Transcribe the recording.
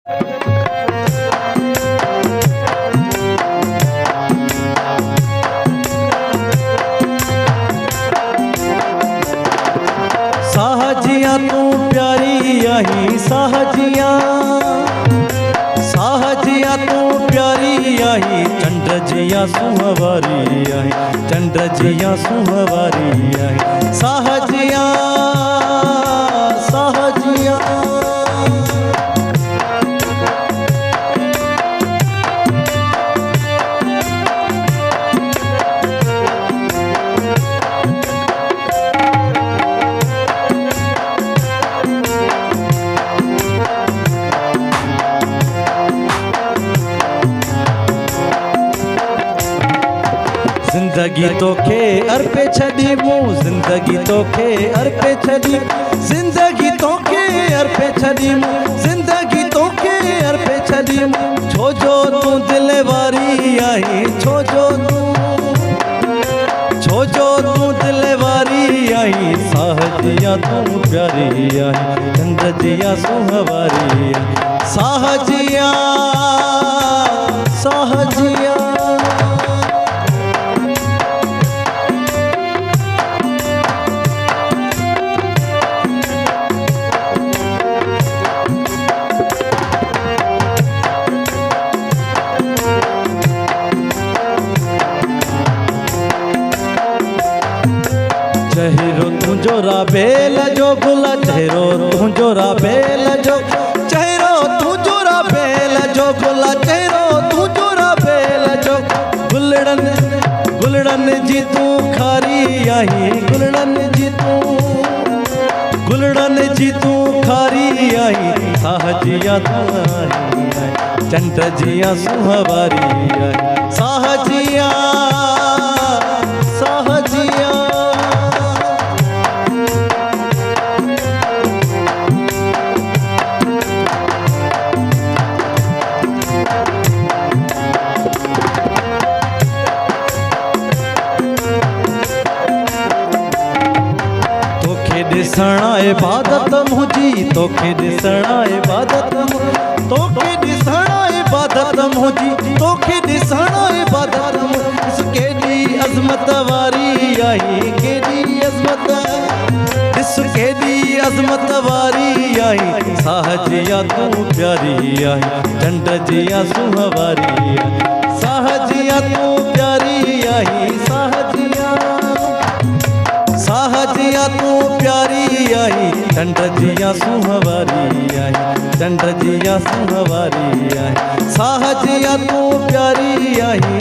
साहजिया तू प्यारी आई साहजिया, साहजिया तू प्यारी आई, चंद्र जिया सुहवारी आई, चंद्र जिया सुहवारी आई, साहजिया साहजिया। जिंदगी तोखे अर्पे छड़ी मूं, जिंदगी तोखे अर्पे छड़ी, जिंदगी तोखे अर्पे छड़ी मूं, जिंदगी तोखे अर्पे छड़ी मूं, छो जो तू दिल वारी आई, छो जो तू दिल वारी आई, साहजिया तू प्यारी आई, चंद्र जिया सुहवारी आई, साहजिया साहजिया। चेहरो तुझोरा बेल जो गुला, चेहरो तुझोरा बेल जो, चेहरो तुझोरा बेल जो गुला, चेहरो तुझोरा बेल जो, गुलड़न गुलड़न जी तू खारी आई, गुलड़न जी तू, गुलड़न जी तू खारी आई, साहजिया तू आई, चंद्र जिया सुहवारी आई, साहजिया साहजिया। ॾिसणा इबादत मुंहिंजी, तोखे ॾिसणा इबादत, तोखे ॾिसणा इबादत मुंहिंजी, तोखे ॾिसणा इबादत, केॾी अज़मत वारी आई, केॾी अज़मत, ॾिस केॾी अज़मत वारी आई, साहजिया तू प्यारी आई, चंद्र जिया सुहवारी आई, साहजिया तू प्यारी आई, साहजिया साहजिया तू प्यारी आई, चंद्र जिया सुहवारी आई, चंद्र जिया सुहवारी आई, साहजिया तू प्यारी आई।